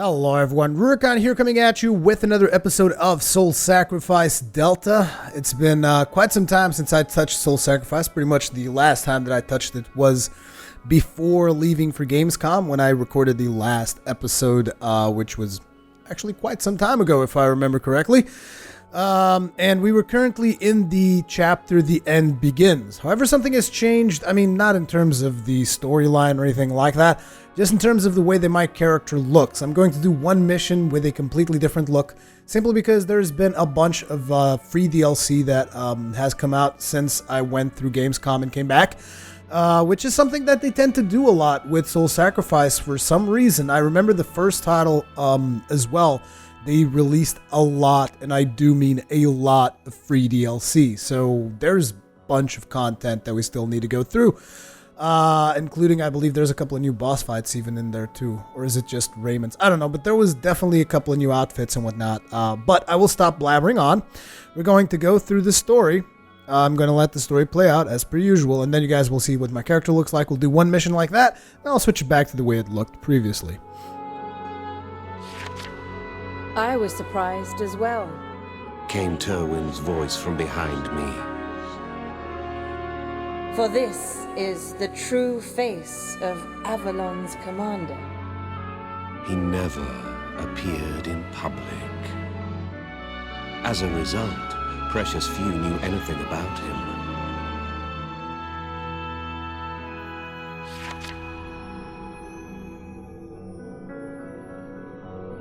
Hello everyone, Rurikhan here coming at you with another episode of Soul Sacrifice Delta. It's been quite some time since I touched Soul Sacrifice. Pretty much the last time that I touched it was before leaving for Gamescom when I recorded the last episode, which was actually quite some time ago if I remember correctly. And we were currently in the chapter The End Begins. However, something has changed. I mean, not in terms of the storyline or anything like that, just in terms of the way that my character looks. I'm going to do one mission with a completely different look, simply because there's been a bunch of free DLC that has come out since I went through Gamescom and came back, which is something that they tend to do a lot with Soul Sacrifice for some reason. I remember the first title as well. They released a lot, and I do mean a lot of free DLC. So there's a bunch of content that we still need to go through, including, I believe there's a couple of new boss fights even in there too. Or is it just Raymond's? I don't know, but there was definitely a couple of new outfits and whatnot. But I will stop blabbering on. We're going to go through the story. I'm going to let the story play out as per usual, and then you guys will see what my character looks like. We'll do one mission like that, and I'll switch it back to the way it looked previously. I was surprised as well, came Terwin's voice from behind me. for this is the true face of Avalon's commander. He never appeared in public. As a result, precious few knew anything about him.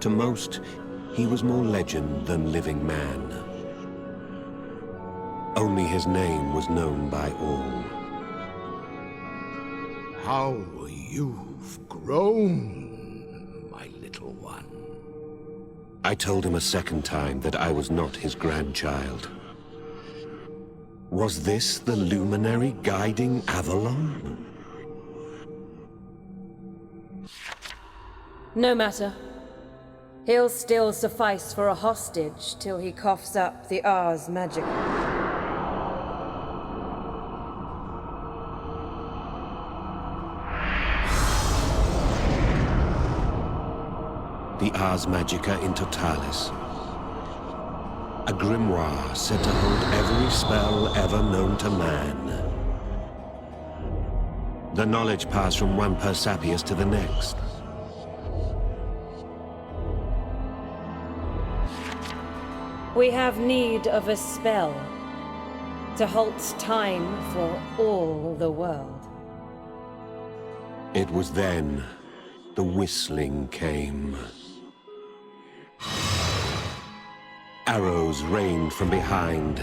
To most, he was more legend than living man. Only his name was known by all. How you've grown, my little one. I told him a second time that I was not his grandchild. Was this the luminary guiding Avalon? No matter. He'll still suffice for a hostage till he coughs up the Ars Magica. The Ars Magica in Totalis. A grimoire said to hold every spell ever known to man. The knowledge passed from one Persepius to the next. We have need of a spell to halt time for all the world. It was then the whistling came. Arrows rained from behind.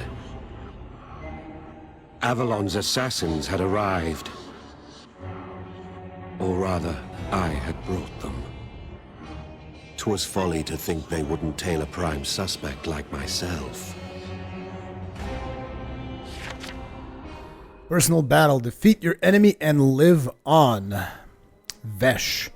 Avalon's assassins had arrived. Or rather, I had brought them. 'Twas folly to think they wouldn't tail a prime suspect like myself. Personal battle. Defeat your enemy and live on. Vesh.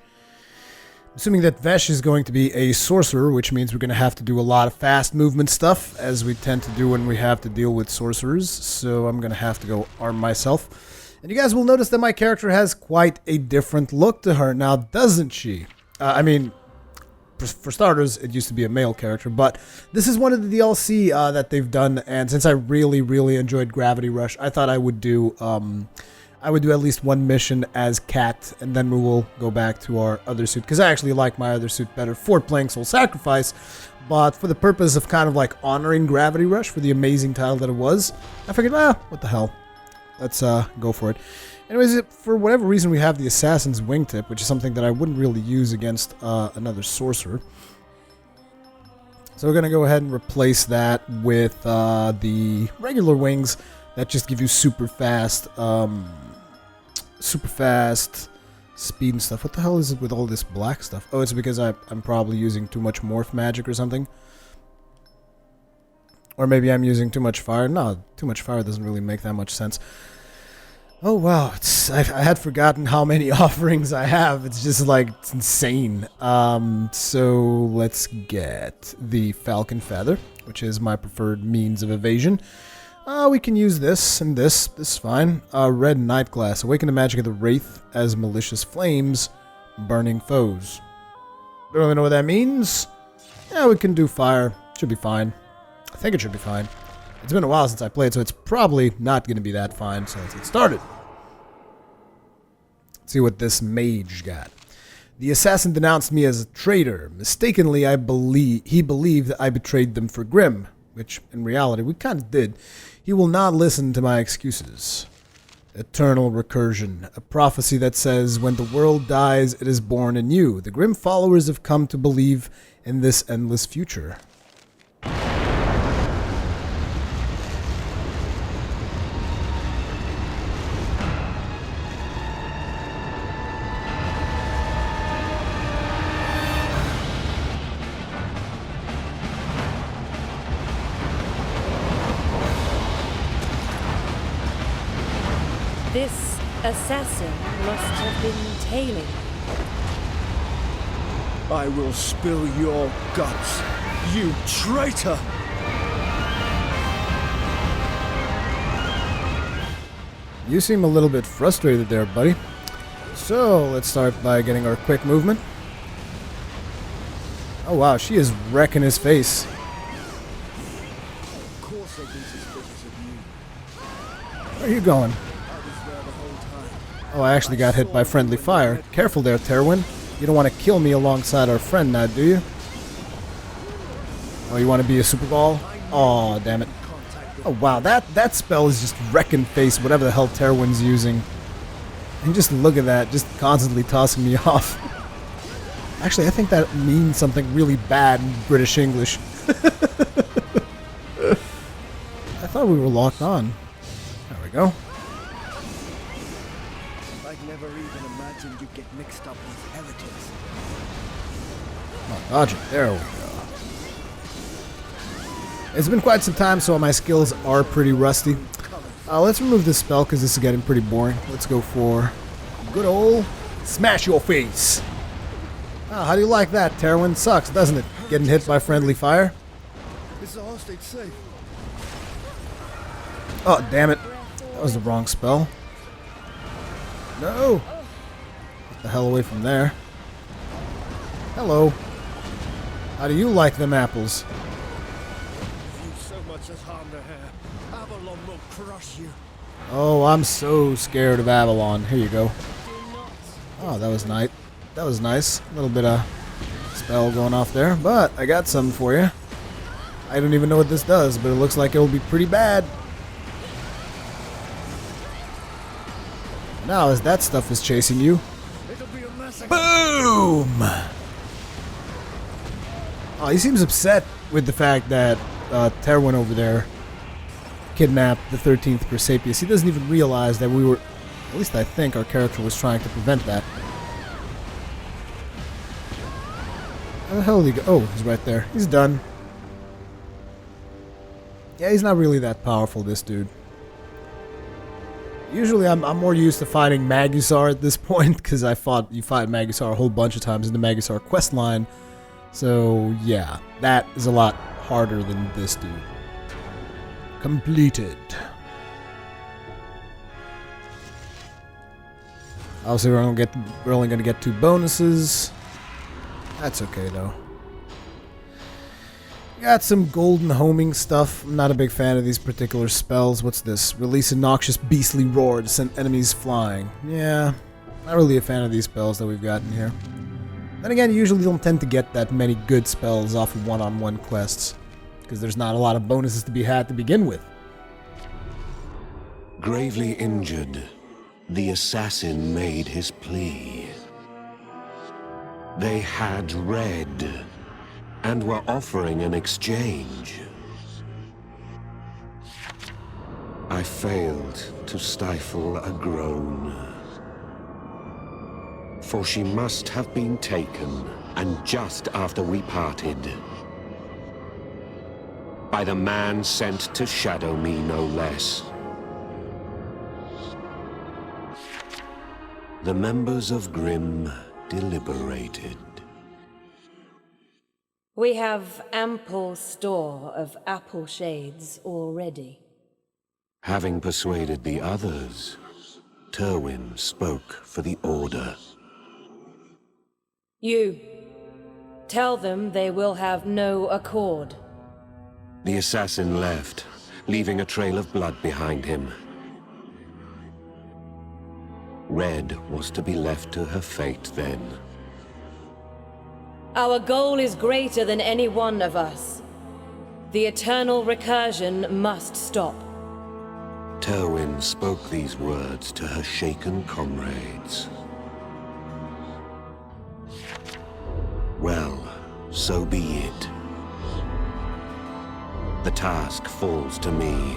Assuming that Vesh is going to be a sorcerer, which means we're going to have to do a lot of fast movement stuff, as we tend to do when we have to deal with sorcerers. So I'm going to have to go arm myself. And you guys will notice that my character has quite a different look to her now, doesn't she? I mean, for starters, it used to be a male character, but this is one of the DLC that they've done, and since I really enjoyed Gravity Rush, I thought I would do at least one mission as Cat, and then we will go back to our other suit, because I actually like my other suit better for playing Soul Sacrifice, but for the purpose of kind of like honoring Gravity Rush for the amazing title that it was, I figured, what the hell, let's go for it. Anyways, for whatever reason, we have the Assassin's Wingtip, which is something that I wouldn't really use against another sorcerer. So we're going to go ahead and replace that with the regular wings that just give you super fast speed and stuff. What the hell is it with all this black stuff? Oh, it's because I'm probably using too much morph magic or something. Or maybe I'm using too much fire. No, too much fire doesn't really make that much sense. Oh wow, I had forgotten how many offerings I have. It's just like, it's insane. So let's get the Falcon Feather, which is my preferred means of evasion. We can use this and this. This is fine. Red Night Glass. Awaken the magic of the Wraith as malicious flames, burning foes. Don't really know what that means. Yeah, we can do fire. Should be fine. I think it should be fine. It's been a while since I played, so it's probably not going to be that fine. So let's get started. Let's see what this mage got. The assassin denounced me as a traitor. Mistakenly, he believed that I betrayed them for Grimm, which in reality we kind of did. He will not listen to my excuses. Eternal recursion, a prophecy that says when the world dies, it is born anew. The Grimm followers have come to believe in this endless future. This assassin must have been tailing. I will spill your guts, you traitor! You seem a little bit frustrated there, buddy. So, let's start by getting our quick movement. Oh wow, she is wrecking his face. Of course I've been suspicious of you. Where are you going? I was there the whole time. Oh, I actually got hit by friendly fire. Careful there, Terwin. You don't want to kill me alongside our friend now, do you? Oh, you want to be a super ball? Oh, damn it. Oh, wow, that spell is just wrecking face, whatever the hell Terwin's using. And just look at that, just constantly tossing me off. Actually, I think that means something really bad in British English. I thought we were locked on. There we go. I'd never even imagined you'd get mixed up with heretics. Oh, dodge it. There we go. It's been quite some time, so my skills are pretty rusty. Let's remove this spell because this is getting pretty boring. Let's go for good old smash your face. Oh, how do you like that, Terwin? Sucks, doesn't it? Getting hit by friendly fire. Is the hostage safe? Oh, damn it. That was the wrong spell. No. Get the hell away from there. Hello. How do you like them apples? If you so much as harm the hair, Avalon will crush you. Oh, I'm so scared of Avalon. Here you go. Oh, that was nice. That was nice. A little bit of spell going off there, but I got some for you. I don't even know what this does, but it looks like it'll be pretty bad. Now, as that stuff is chasing you, It'll be a massacre. boom! Oh, he seems upset with the fact that Terwin over there kidnapped the 13th Persepius. He doesn't even realize that we were, at least I think our character was trying to prevent that. Where the hell did he go? Oh, he's right there. He's done. Yeah, he's not really that powerful, this dude. Usually I'm more used to fighting Magusar at this point, because you fight Magusar a whole bunch of times in the Magusar quest line. So, yeah, that is a lot harder than this dude. Completed. Obviously, we're only going to get 2 bonuses. That's okay, though. Got some golden homing stuff. I'm not a big fan of these particular spells. What's this? Release a noxious beastly roar to send enemies flying. Yeah, not really a fan of these spells that we've got in here. Then again, you usually don't tend to get that many good spells off of one-on-one quests, because there's not a lot of bonuses to be had to begin with. Gravely injured, the assassin made his plea. They had read and were offering an exchange. I failed to stifle a groan. For she must have been taken, and just after we parted. By the man sent to shadow me, no less. The members of Grimm deliberated. We have ample store of apple shades already. Having persuaded the others, Terwin spoke for the Order. You, Tell them they will have no accord. The assassin left, leaving a trail of blood behind him. Red was to be left to her fate then. Our goal is greater than any one of us. The eternal recursion must stop. Turin spoke these words to her shaken comrades. Well, so be it. The task falls to me.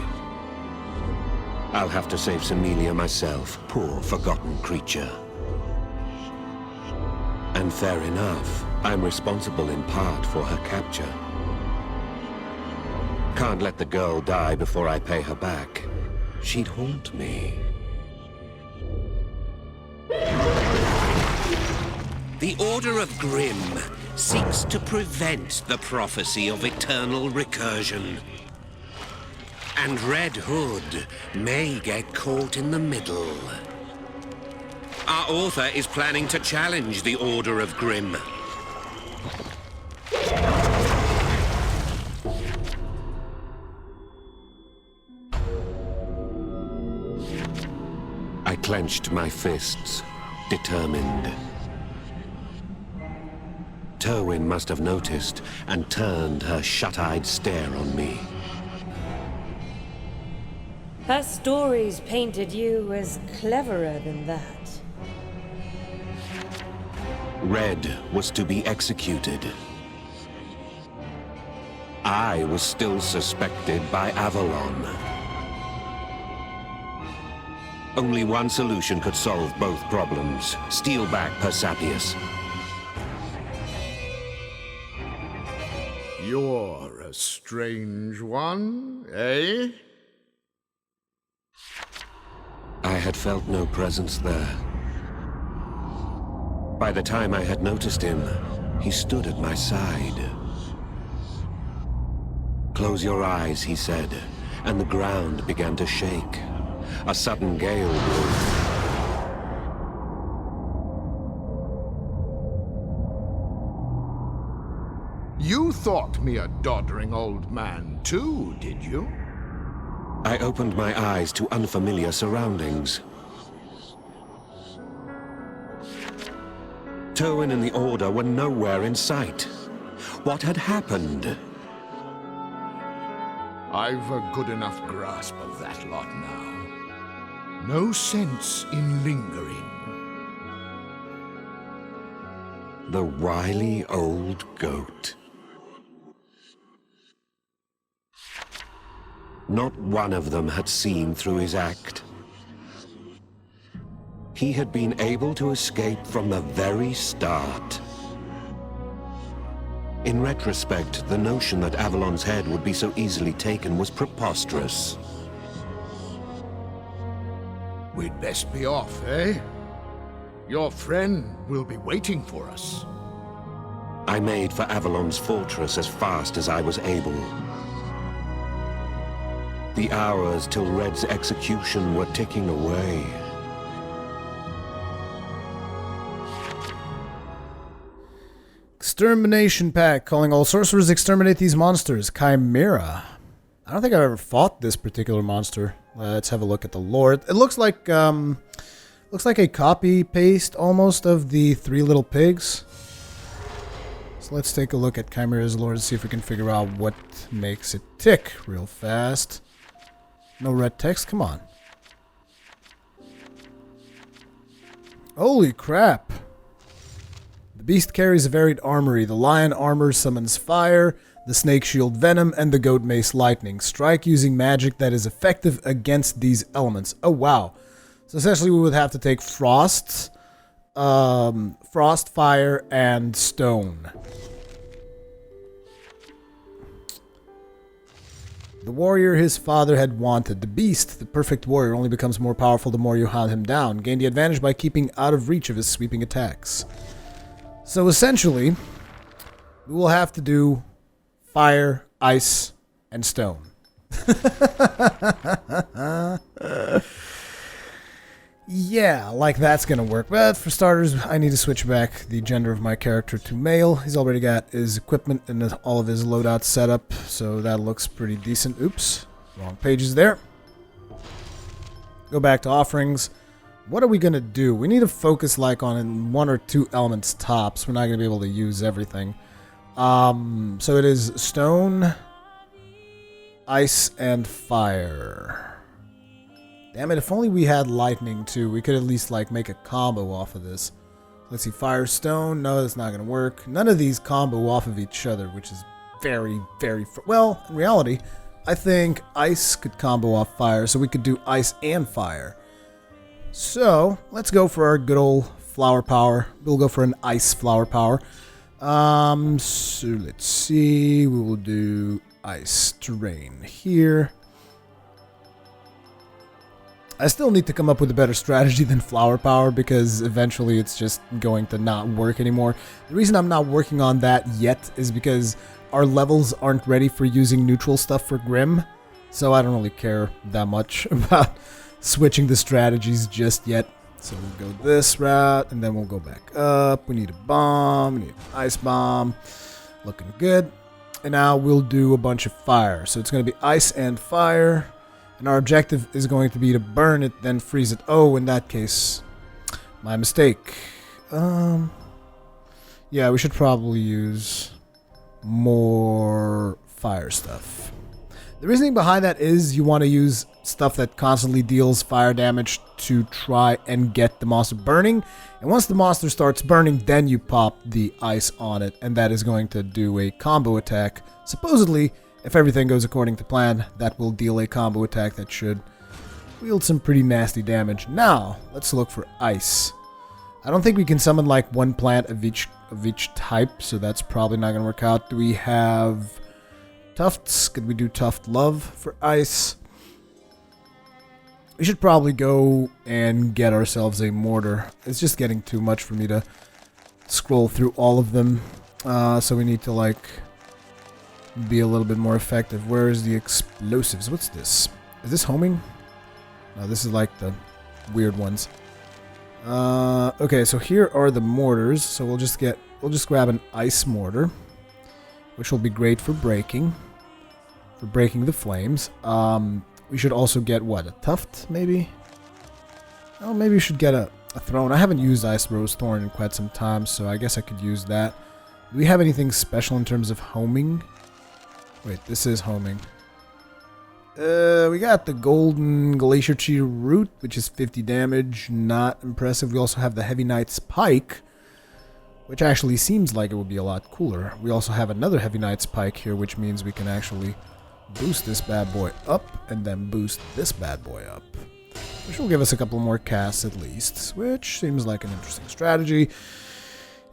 I'll have to save Semilia myself, poor forgotten creature. And fair enough, I'm responsible in part for her capture. Can't let the girl die before I pay her back. She'd haunt me. The Order of Grimm seeks to prevent the prophecy of eternal recursion. And Red Hood may get caught in the middle. Our author is planning to challenge the Order of Grimm. I clenched my fists, determined. Turin must have noticed and turned her shut-eyed stare on me. Her stories painted you as cleverer than that. Red was to be executed. I was still suspected by Avalon. Only one solution could solve both problems. Steal back Persepius. You're a strange one, eh? I had felt no presence there. By the time I had noticed him, he stood at my side. Close your eyes, he said, and the ground began to shake. A sudden gale blew. You thought me a doddering old man too, did you? I opened my eyes to unfamiliar surroundings. Turin and the Order were nowhere in sight. What had happened? I've a good enough grasp of that lot now. No sense in lingering. The wily old goat. Not one of them had seen through his act. He had been able to escape from the very start. In retrospect, the notion that Avalon's head would be so easily taken was preposterous. We'd best be off, eh? Your friend will be waiting for us. I made for Avalon's fortress as fast as I was able. The hours till Red's execution were ticking away. Extermination pack, calling all sorcerers exterminate these monsters. Chimera. I don't think I've ever fought this particular monster. Let's have a look at the lore. It looks like a copy paste almost of the Three Little Pigs. So let's take a look at Chimera's lore and see if we can figure out what makes it tick real fast. No red text, come on. Holy crap. The beast carries a varied armory. The lion armor summons fire, the snake shield venom, and the goat mace lightning. Strike using magic that is effective against these elements. Oh wow. So essentially we would have to take frost, fire, and stone. The warrior his father had wanted. The beast, the perfect warrior, only becomes more powerful the more you hunt him down. Gain the advantage by keeping out of reach of his sweeping attacks. So essentially, we will have to do fire, ice, and stone. Yeah, like that's gonna work. But for starters, I need to switch back the gender of my character to male. He's already got his equipment and all of his loadout set up, so that looks pretty decent. Oops, wrong pages there. Go back to offerings. What are we gonna do? We need to focus like on 1 or 2 elements tops. We're not gonna be able to use everything. So it is stone, ice, and fire. Damn it, if only we had lightning too. We could at least like make a combo off of this. Let's see, fire, stone. No, that's not gonna work. None of these combo off of each other, which is very, very... Well, in reality, I think ice could combo off fire, so we could do ice and fire. So, let's go for our good old flower power. We'll go for an ice flower power. So let's see. We will do ice terrain here. I still need to come up with a better strategy than flower power because eventually it's just going to not work anymore. The reason I'm not working on that yet is because our levels aren't ready for using neutral stuff for Grim. So I don't really care that much about switching the strategies just yet. So we'll go this route and then we'll go back up. We need a bomb. We need an ice bomb. Looking good. And now we'll do a bunch of fire. So it's going to be ice and fire. And our objective is going to be to burn it, then freeze it. Oh, in that case, my mistake. Yeah, we should probably use more fire stuff. The reasoning behind that is you want to use stuff that constantly deals fire damage to try and get the monster burning. And once the monster starts burning, then you pop the ice on it. And that is going to do a combo attack. Supposedly, if everything goes according to plan, that will deal a combo attack that should wield some pretty nasty damage. Now, let's look for ice. I don't think we can summon like one plant of each type, so that's probably not going to work out. Do we have tufts? Could we do tuft love for ice? We should probably go and get ourselves a mortar. It's just getting too much for me to scroll through all of them. So we need to like be a little bit more effective. Where is the explosives? What's this? Is this homing? No, this is like the weird ones. Okay, so here are the mortars. So we'll just grab an ice mortar, which will be great for breaking the flames. We should also get what, a tuft maybe? Oh, maybe we should get a throne. I haven't used ice rose thorn in quite some time, so I guess I could use that. Do we have anything special in terms of homing? Wait, this is homing. We got the golden glacier tree root, which is 50 damage. Not impressive. We also have the heavy knight's pike, which actually seems like it would be a lot cooler. We also have another heavy knight's pike here, which means we can actually boost this bad boy up and then boost this bad boy up, which will give us a couple more casts at least, which seems like an interesting strategy.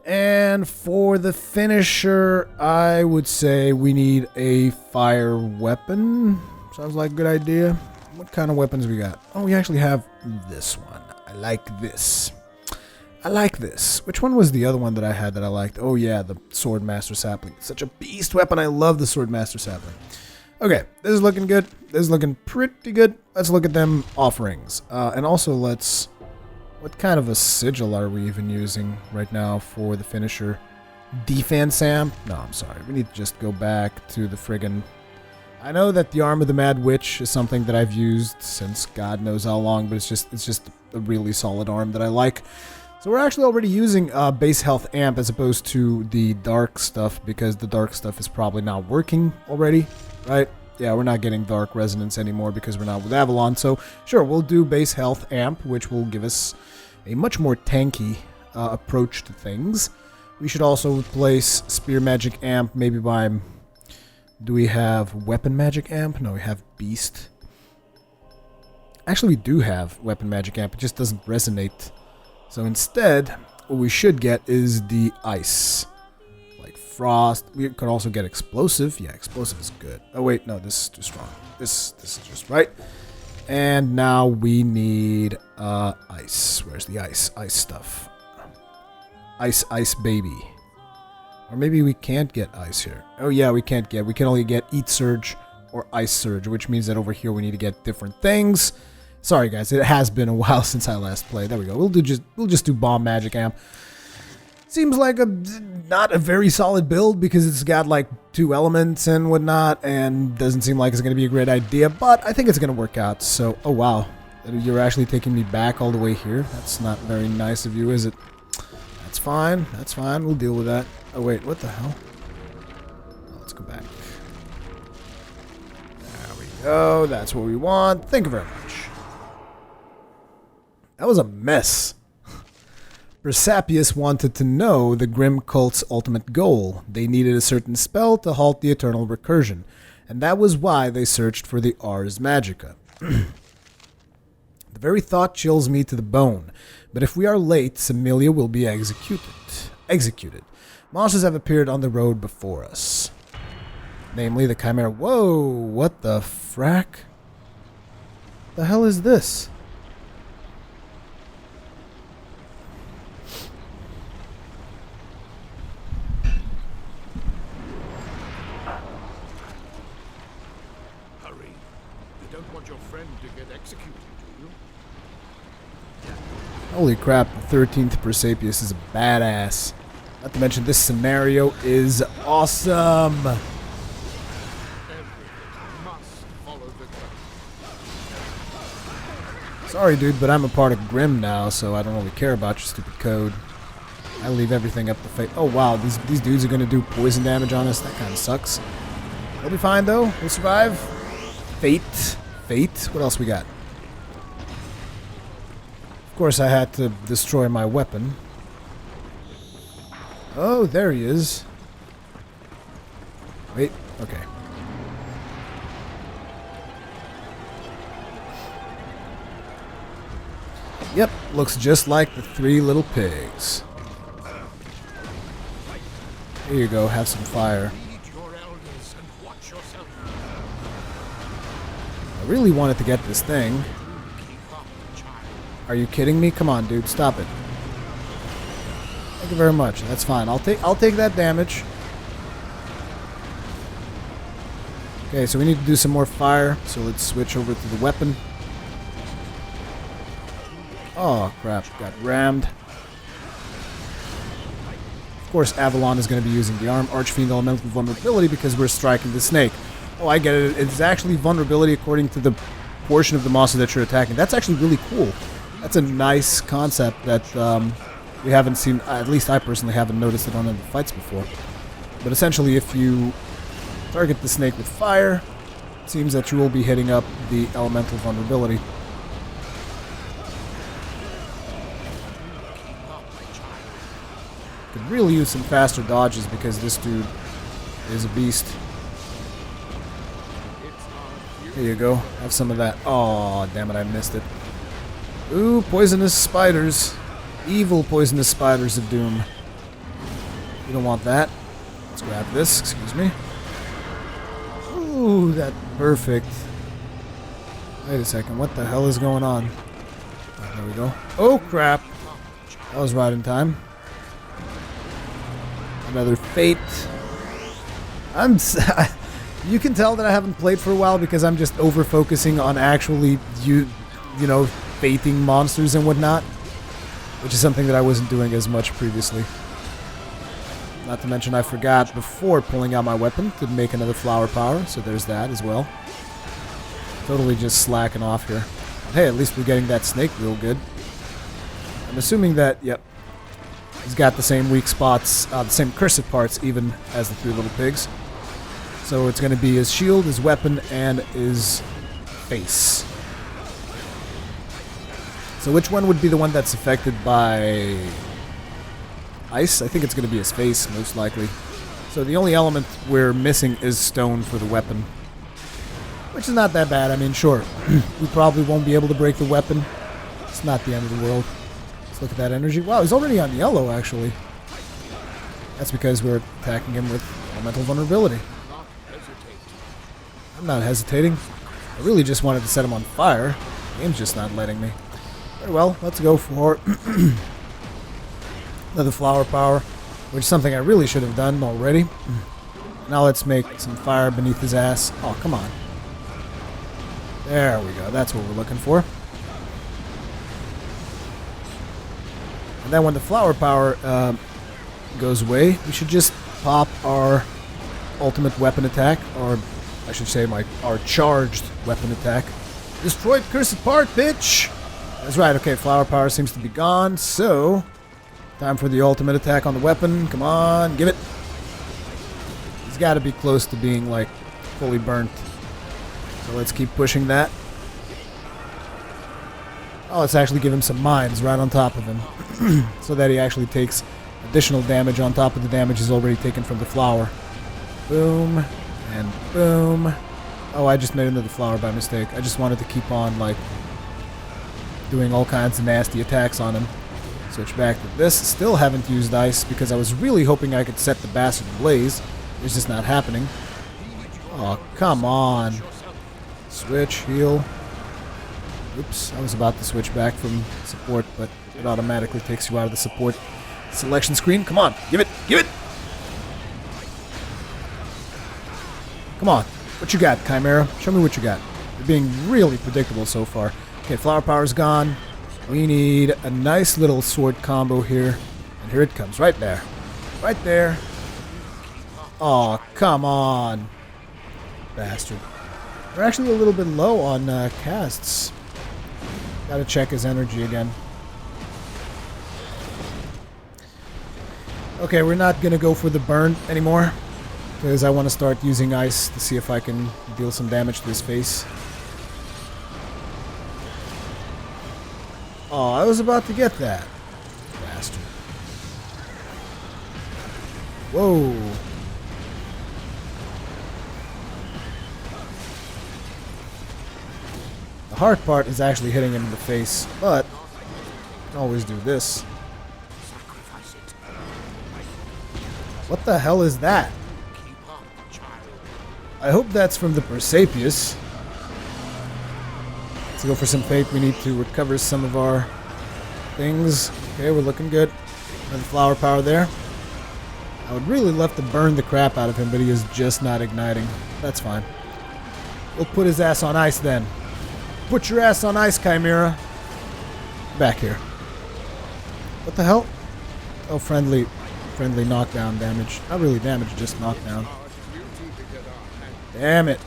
And for the finisher, I would say we need a fire weapon. Sounds like a good idea. What kind of weapons we got? Oh, we actually have this one. I like this. I like this. Which one was the other one that I had that I liked? Oh yeah, the Swordmaster Sapling. It's such a beast weapon. I love the Swordmaster Sapling. Okay, this is looking good. This is looking pretty good. Let's look at them offerings. And also let's... What kind of a sigil are we even using right now for the finisher? Defense amp? No, I'm sorry. We need to just go back to the friggin'... I know that the Arm of the Mad Witch is something that I've used since God knows how long, but it's just a really solid arm that I like. So we're actually already using base health amp as opposed to the dark stuff, because the dark stuff is probably not working already, right? Yeah, we're not getting dark resonance anymore because we're not with Avalon. So sure, we'll do base health amp, which will give us a much more tanky approach to things. We should also place spear magic amp, maybe by... Do we have weapon magic amp? No, we have beast. Actually, we do have weapon magic amp. It just doesn't resonate. So instead, what we should get is the ice. Like frost. We could also get explosive. Yeah, explosive is good. Oh wait, no, this is too strong. This is just right. And now we need ice. Where's the ice? Ice stuff. Ice baby. Or maybe we can't get ice here. Oh yeah, we can't get. We can only get Eat Surge or Ice Surge, which means that over here we need to get different things. Sorry guys, it has been a while since I last played. There we go. We'll just do bomb magic amp. Seems like not a very solid build because it's got like 2 elements and whatnot, and doesn't seem like it's going to be a great idea, but I think it's going to work out. So, oh wow, you're actually taking me back all the way here. That's not very nice of you, is it? That's fine. That's fine. We'll deal with that. Oh wait, what the hell? Let's go back. There we go. That's what we want. Thank you very much. That was a mess. Bersapius wanted to know the Grim cult's ultimate goal. They needed a certain spell to halt the eternal recursion, and that was why they searched for the Ars Magica. The very thought chills me to the bone, but if we are late, Similia will be executed. Monsters have appeared on the road before us. Namely the Chimera. Whoa, what the frack? The hell is this? Holy crap, the 13th Bersapius is a badass. Not to mention this scenario is awesome. Sorry dude, but I'm a part of Grim now, so I don't really care about your stupid code. I leave everything up to fate. Oh wow, these dudes are gonna do poison damage on us. That kind of sucks. We'll be fine though. We'll survive. Fate. What else we got? Of course, I had to destroy my weapon. Oh, there he is. Wait, okay. Yep, looks just like the 3 little pigs. Here you go, have some fire. I really wanted to get this thing. Are you kidding me? Come on, dude, stop it. Thank you very much. That's fine. I'll take that damage. Okay, so we need to do some more fire. So let's switch over to the weapon. Oh crap! Got rammed. Of course, Avalon is going to be using the Archfiend Elemental Vulnerability because we're striking the snake. Oh, I get it. It's actually vulnerability according to the portion of the monster that you're attacking. That's actually really cool. That's a nice concept that we haven't seen, at least I personally haven't noticed it on any fights before. But essentially, if you target the snake with fire, it seems that you will be hitting up the elemental vulnerability. Could really use some faster dodges because this dude is a beast. Here you go. Have some of that. Oh, damn it, I missed it. Ooh, poisonous spiders. Evil poisonous spiders of doom. You don't want that. Let's grab this, excuse me. Ooh, that's perfect. Wait a second, what the hell is going on? Oh, there we go. Oh, crap. That was right in time. Another fate. You can tell that I haven't played for a while because I'm just over-focusing on actually, you know, fating monsters and whatnot. Which is something that I wasn't doing as much previously. Not to mention I forgot before pulling out my weapon to make another flower power, so there's that as well. Totally just slacking off here. But hey, at least we're getting that snake real good. I'm assuming that, yep, he's got the same weak spots, the same cursed parts even as the 3 little pigs. So it's going to be his shield, his weapon, and his face. So which one would be the one that's affected by ice? I think it's going to be his face, most likely. So the only element we're missing is stone for the weapon. Which is not that bad. I mean, sure, we probably won't be able to break the weapon. It's not the end of the world. Let's look at that energy. Wow, he's already on yellow, actually. That's because we're attacking him with elemental vulnerability. I'm not hesitating. I really just wanted to set him on fire. The game's just not letting me. Very well, let's go for another flower power, which is something I really should have done already. Now let's make some fire beneath his ass. Oh, come on. There we go. That's what we're looking for. And then when the flower power goes away, we should just pop our ultimate weapon attack, or I should say our charged weapon attack. Destroyed cursed part, bitch! That's right, okay, flower power seems to be gone, so time for the ultimate attack on the weapon. Come on, give it. He's got to be close to being, like, fully burnt. So let's keep pushing that. Oh, let's actually give him some mines right on top of him. So that he actually takes additional damage on top of the damage he's already taken from the flower. Boom. And boom. Oh, I just made another flower by mistake. I just wanted to keep on, like, doing all kinds of nasty attacks on him. Switch back to this. Still haven't used ice because I was really hoping I could set the bastard ablaze. It's just not happening. Oh, come on. Switch, heal. Oops, I was about to switch back from support, but it automatically takes you out of the support selection screen. Come on, give it, give it! Come on, what you got, Chimera? Show me what you got. You're being really predictable so far. Okay, flower power's gone. We need a nice little sword combo here. And here it comes, right there. Right there. Oh, come on. Bastard. We're actually a little bit low on casts. Gotta check his energy again. Okay, we're not gonna go for the burn anymore, because I want to start using ice to see if I can deal some damage to his face. Oh, I was about to get that. Bastard. Whoa. The hard part is actually hitting him in the face, but I can always do this. What the hell is that? I hope that's from the Persepius. Let's go for some fate. We need to recover some of our things. Okay, we're looking good. Another flower power there. I would really love to burn the crap out of him, but he is just not igniting. That's fine. We'll put his ass on ice then. Put your ass on ice, Chimera. Back here. What the hell? Oh, friendly knockdown damage. Not really damage, just knockdown. Damn it.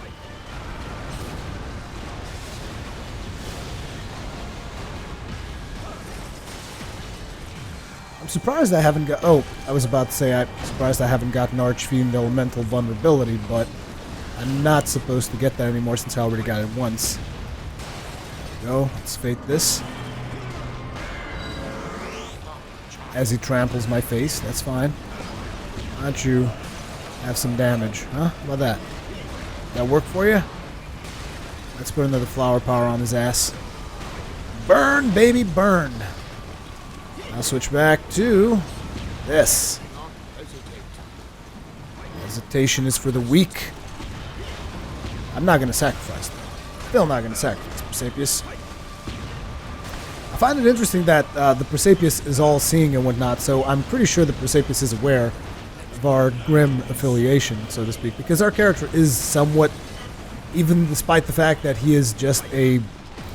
I'm surprised I haven't got... Oh, I was about to say I'm surprised I haven't gotten Archfiend Elemental Vulnerability, but I'm not supposed to get that anymore since I already got it once. There we go. Let's fate this. As he tramples my face, that's fine. Why don't you have some damage, huh? How about that? That work for you? Let's put another flower power on his ass. Burn, baby, burn! I'll switch back to this. Hesitation is for the weak. I'm not going to sacrifice that. Still not going to sacrifice Persepius. I find it interesting that the Persepius is all-seeing and whatnot, so I'm pretty sure the Persepius is aware of our Grim affiliation, so to speak, because our character is somewhat, even despite the fact that he is just a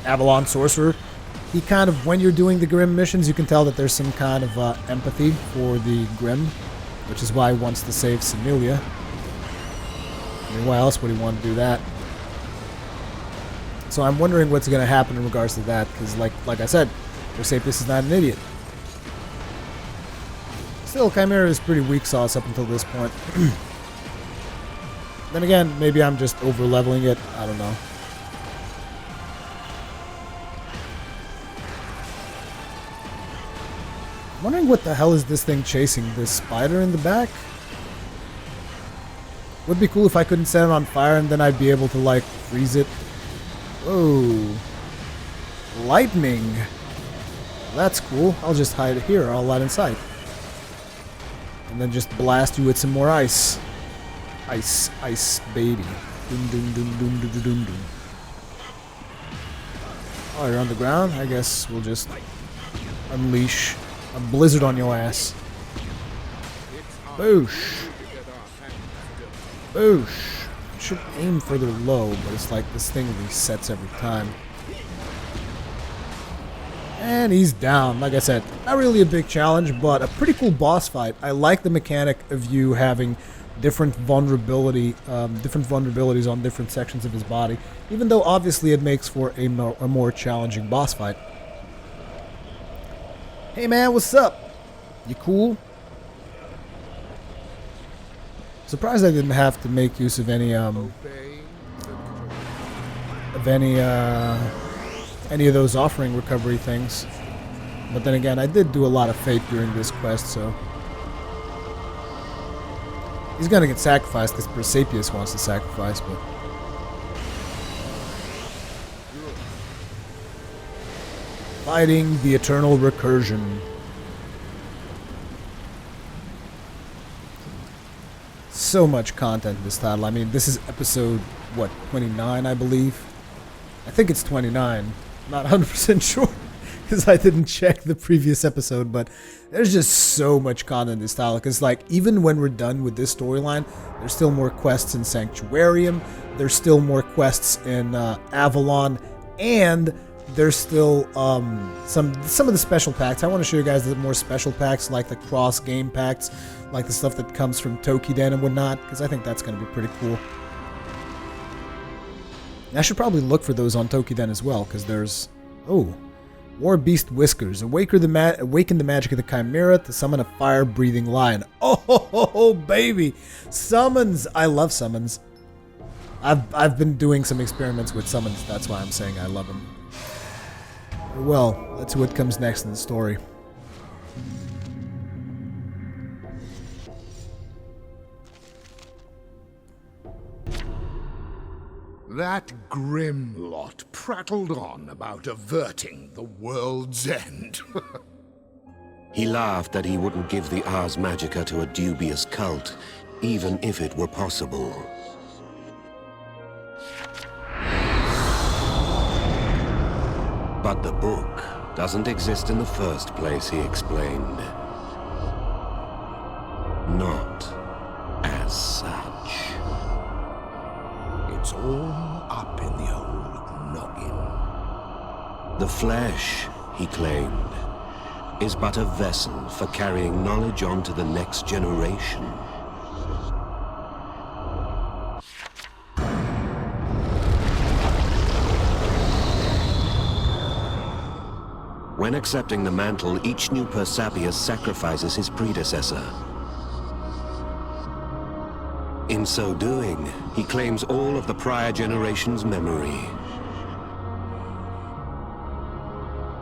Avalon sorcerer, he kind of, when you're doing the Grim missions, you can tell that there's some kind of empathy for the Grim, which is why he wants to save Similia. I mean, why else would he want to do that? So I'm wondering what's going to happen in regards to that, because like I said, Persepius is not an idiot. Still, Chimera is pretty weak sauce up until this point. Then again, maybe I'm just over-leveling it, I don't know. I'm wondering what the hell is this thing chasing? This spider in the back? Would be cool if I couldn't set it on fire and then I'd be able to, like, freeze it. Whoa. Lightning. That's cool. I'll just hide it here. I'll light in sight. And then just blast you with some more ice. Ice, ice, baby. Doom, doom, doom, doom, doom, doom, doom, doom. Oh, you're on the ground? I guess we'll just unleash a blizzard on your ass. Boosh. Boosh. I should aim further low, but it's like this thing resets every time. And he's down. Like I said, not really a big challenge, but a pretty cool boss fight. I like the mechanic of you having different vulnerabilities on different sections of his body, even though obviously it makes for a more challenging boss fight. Hey man, what's up? You cool? Surprised I didn't have to make use of any of those offering recovery things. But then again, I did do a lot of fate during this quest, so he's gonna get sacrificed because Persepius wants to sacrifice, but fighting the eternal recursion. So much content in this title. I mean, this is episode, what, 29, I believe? I think it's 29. Not 100% sure, because I didn't check the previous episode, but there's just so much content in this title, because, like, even when we're done with this storyline, there's still more quests in Sanctuarium, there's still more quests in Avalon, and there's still some of the special packs. I want to show you guys the more special packs, like the cross-game packs, like the stuff that comes from Tokiden and whatnot, because I think that's going to be pretty cool. And I should probably look for those on Tokiden as well, because there's... Oh, War Beast Whiskers. Awaken the magic of the Chimera to summon a fire-breathing lion. Oh, baby! Summons! I love summons. I've been doing some experiments with summons, that's why I'm saying I love them. Well, let's see what comes next in the story. That grim lot prattled on about averting the world's end. He laughed that he wouldn't give the Ars Magica to a dubious cult, even if it were possible. But the book doesn't exist in the first place, he explained. Not as such. It's all up in the old noggin. The flesh, he claimed, is but a vessel for carrying knowledge on to the next generation. When accepting the mantle, each new Persepius sacrifices his predecessor. In so doing, he claims all of the prior generation's memory.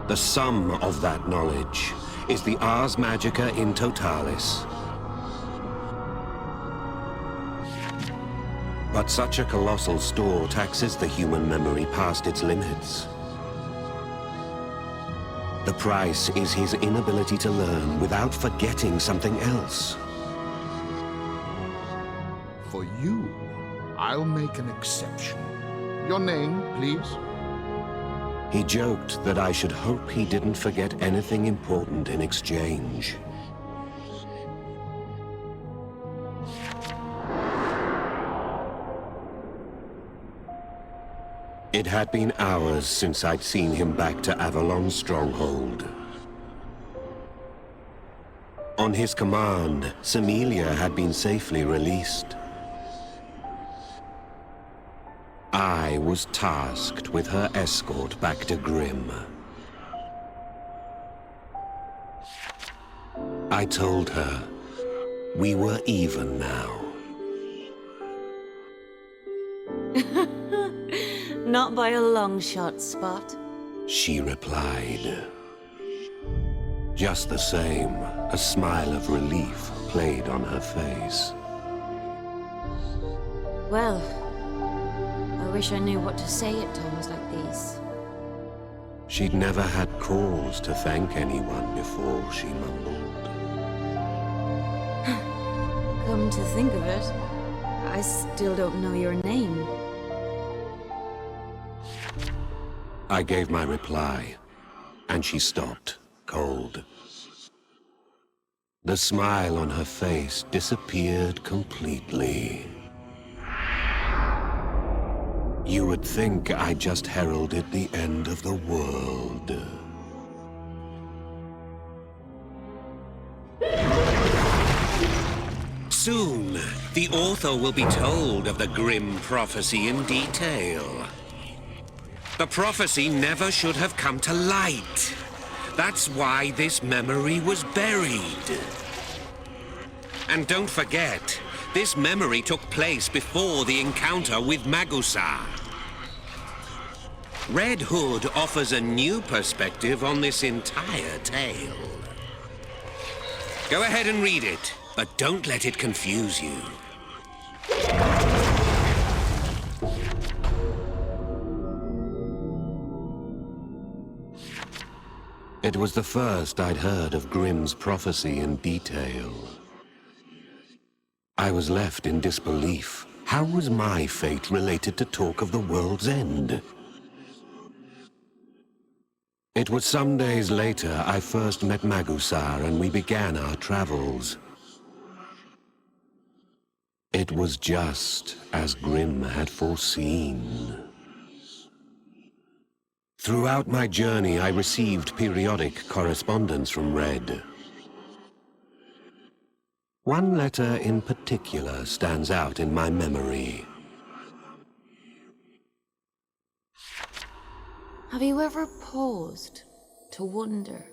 The sum of that knowledge is the Ars Magica in totalis. But such a colossal store taxes the human memory past its limits. The price is his inability to learn without forgetting something else. For you, I'll make an exception. Your name, please? He joked that I should hope he didn't forget anything important in exchange. It had been hours since I'd seen him back to Avalon's stronghold. On his command, Semelia had been safely released. I was tasked with her escort back to Grimm. I told her we were even now. Not by a long shot, Spot. She replied. Just the same, a smile of relief played on her face. Well, I wish I knew what to say at times like these. She'd never had cause to thank anyone before, she mumbled. Come to think of it, I still don't know your name. I gave my reply, and she stopped, cold. The smile on her face disappeared completely. You would think I just heralded the end of the world. Soon, the author will be told of the grim prophecy in detail. The prophecy never should have come to light. That's why this memory was buried. And don't forget, this memory took place before the encounter with Magusar. Red Hood offers a new perspective on this entire tale. Go ahead and read it, but don't let it confuse you. It was the first I'd heard of Grimm's prophecy in detail. I was left in disbelief. How was my fate related to talk of the world's end? It was some days later I first met Magusar and we began our travels. It was just as Grimm had foreseen. Throughout my journey, I received periodic correspondence from Red. One letter in particular stands out in my memory. Have you ever paused to wonder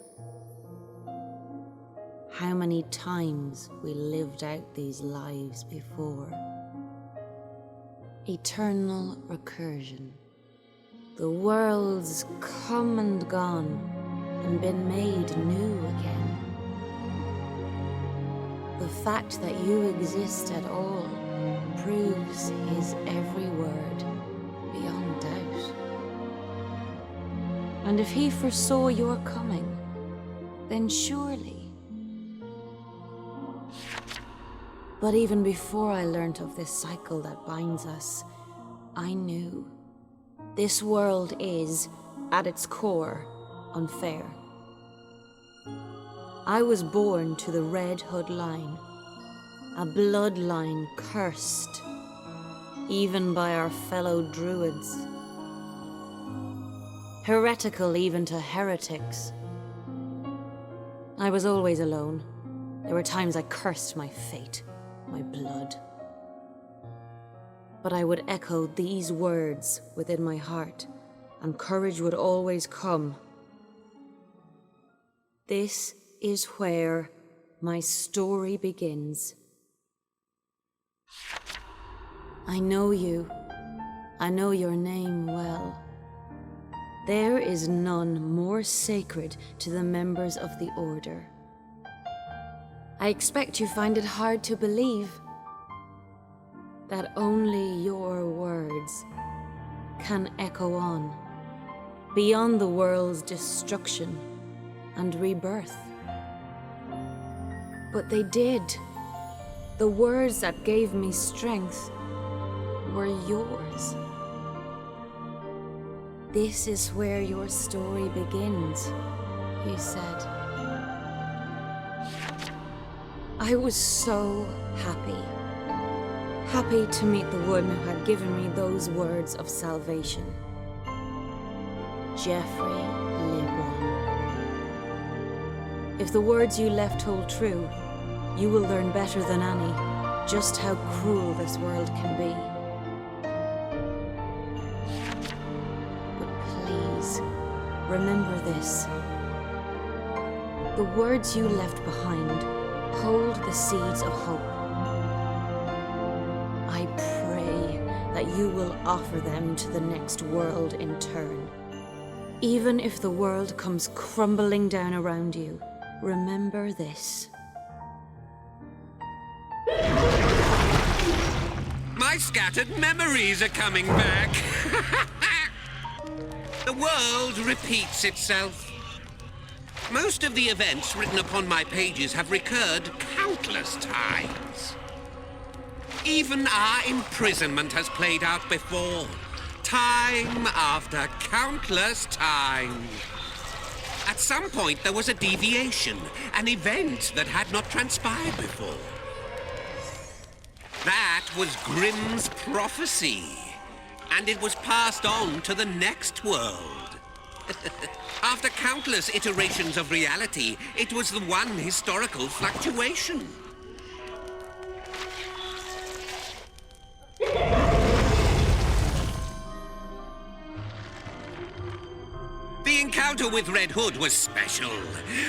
how many times we lived out these lives before? Eternal recursion. The world's come and gone and been made new again. The fact that you exist at all proves his every word beyond doubt. And if he foresaw your coming, then surely. But even before I learnt of this cycle that binds us, I knew this world is, at its core, unfair. I was born to the Red Hood line, a bloodline cursed, even by our fellow druids. Heretical even to heretics. I was always alone. There were times I cursed my fate, my blood. But I would echo these words within my heart, and courage would always come. This is where my story begins. I know you. I know your name well. There is none more sacred to the members of the Order. I expect you find it hard to believe that only your words can echo on, beyond the world's destruction and rebirth. But they did. The words that gave me strength were yours. This is where your story begins, you said. I was so happy. Happy to meet the one who had given me those words of salvation. Geoffrey Lebon. If the words you left hold true, you will learn better than any just how cruel this world can be. But please, remember this. The words you left behind hold the seeds of hope. I pray that you will offer them to the next world in turn. Even if the world comes crumbling down around you, remember this. My scattered memories are coming back. The world repeats itself. Most of the events written upon my pages have recurred countless times. Even our imprisonment has played out before, time after countless times. At some point, there was a deviation, an event that had not transpired before. That was Grimm's prophecy, and it was passed on to the next world. After countless iterations of reality, it was the one historical fluctuation. The encounter with Red Hood was special,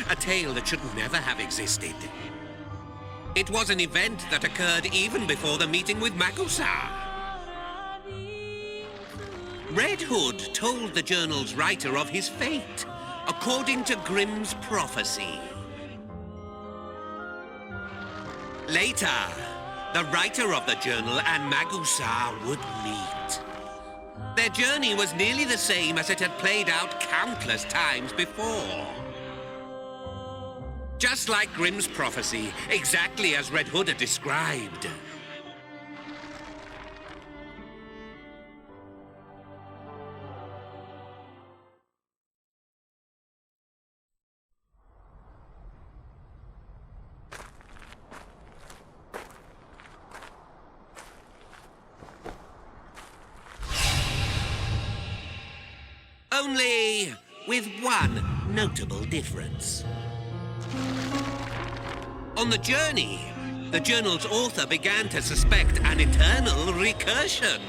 a tale that should never have existed. It was an event that occurred even before the meeting with Magusar. Red Hood told the journal's writer of his fate, according to Grimm's prophecy. Later, the writer of the journal and Magusar would meet. Their journey was nearly the same as it had played out countless times before. Just like Grimm's prophecy, exactly as Red Hood had described. Only with one notable difference. On the journey, the journal's author began to suspect an eternal recursion.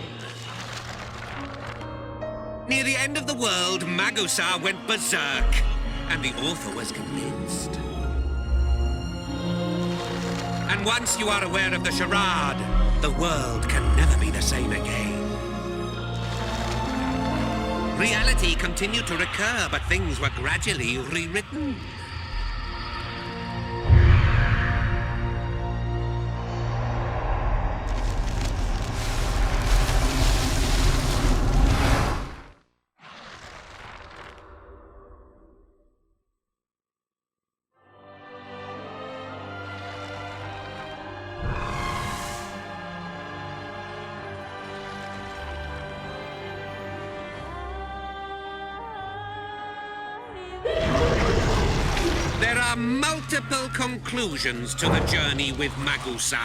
Near the end of the world, Magusar went berserk, and the author was convinced. And once you are aware of the charade, the world can never be the same again. Reality continued to recur, but things were gradually rewritten. There are multiple conclusions to the journey with Magusar.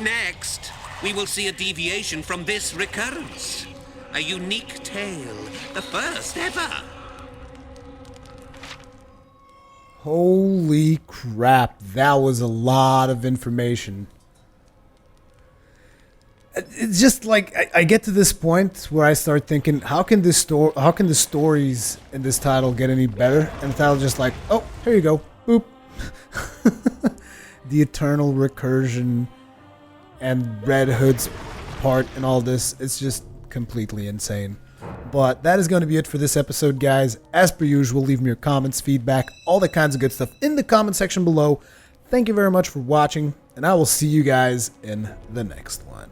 Next, we will see a deviation from this recurrence. A unique tale, the first ever. Holy crap, that was a lot of information. It's just like I get to this point where I start thinking, how can the stories in this title get any better? And the title just like, oh, here you go, boop. The eternal recursion and Red Hood's part and all this, it's just completely insane. But that is going to be it for this episode, guys. As per usual, leave me your comments, feedback, all that kinds of good stuff in the comment section below. Thank you very much for watching, and I will see you guys in the next one.